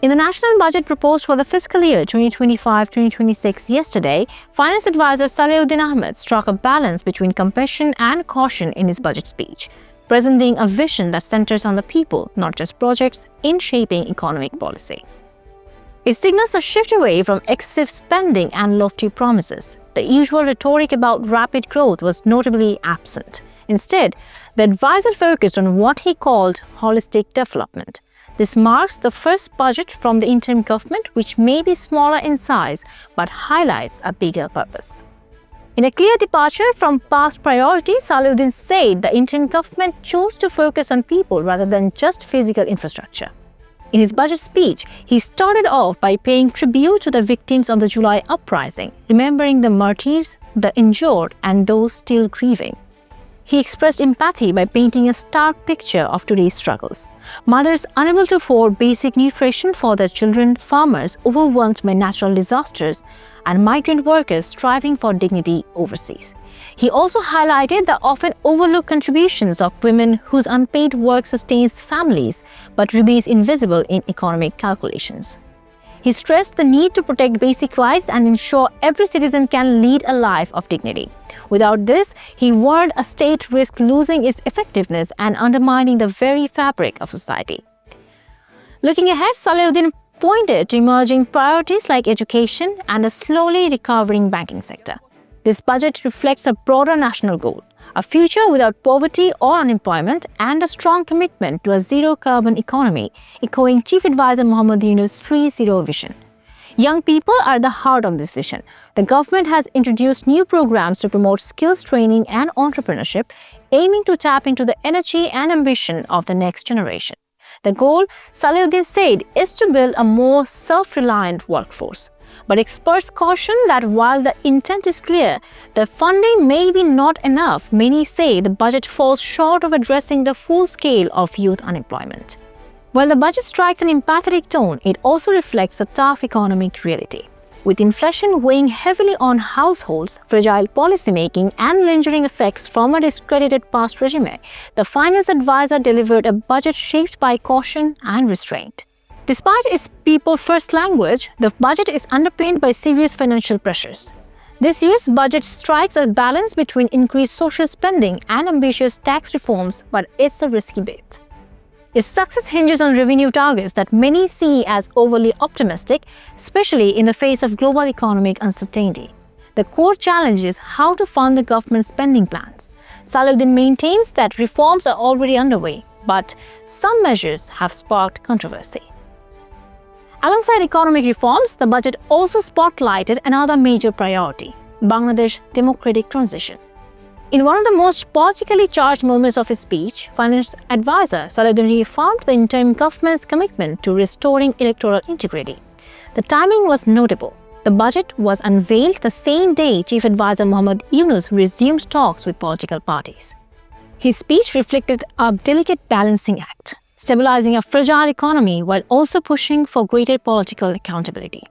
In the national budget proposed for the fiscal year 2025-2026 yesterday, Finance Advisor Salahuddin Ahmed struck a balance between compassion and caution in his budget speech, presenting a vision that centers on the people, not just projects, in shaping economic policy. It signals a shift away from excessive spending and lofty promises. The usual rhetoric about rapid growth was notably absent. Instead, the advisor focused on what he called holistic development. This marks the first budget from the interim government which may be smaller in size but highlights a bigger purpose. In a clear departure from past priorities, Salahuddin said the interim government chose to focus on people rather than just physical infrastructure. In his budget speech, he started off by paying tribute to the victims of the July uprising, remembering the martyrs, the injured, and those still grieving. He expressed empathy by painting a stark picture of today's struggles. Mothers unable to afford basic nutrition for their children, farmers overwhelmed by natural disasters, and migrant workers striving for dignity overseas. He also highlighted the often overlooked contributions of women whose unpaid work sustains families but remains invisible in economic calculations. He stressed the need to protect basic rights and ensure every citizen can lead a life of dignity. Without this, he warned a state risked losing its effectiveness and undermining the very fabric of society. Looking ahead, Salahuddin pointed to emerging priorities like education and a slowly recovering banking sector. This budget reflects a broader national goal, a future without poverty or unemployment, and a strong commitment to a zero-carbon economy, echoing Chief Advisor Muhammad Yunus' 3-0 vision. Young people are the heart of this vision. The government has introduced new programs to promote skills training and entrepreneurship, aiming to tap into the energy and ambition of the next generation. The goal, Salahuddin said, is to build a more self-reliant workforce. But experts caution that while the intent is clear, the funding may be not enough. Many say the budget falls short of addressing the full scale of youth unemployment. While the budget strikes an empathetic tone, it also reflects a tough economic reality. With inflation weighing heavily on households, fragile policymaking, and lingering effects from a discredited past regime, the finance advisor delivered a budget shaped by caution and restraint. Despite its people-first language, the budget is underpinned by serious financial pressures. This year's budget strikes a balance between increased social spending and ambitious tax reforms, but it's a risky bet. Its success hinges on revenue targets that many see as overly optimistic, especially in the face of global economic uncertainty. The core challenge is how to fund the government's spending plans. Salahuddin maintains that reforms are already underway, but some measures have sparked controversy. Alongside economic reforms, the budget also spotlighted another major priority: Bangladesh democratic transition. In one of the most politically charged moments of his speech, Finance Advisor Salahuddin reaffirmed the interim government's commitment to restoring electoral integrity. The timing was notable. The budget was unveiled the same day Chief Advisor Muhammad Yunus resumed talks with political parties. His speech reflected a delicate balancing act, stabilizing a fragile economy while also pushing for greater political accountability.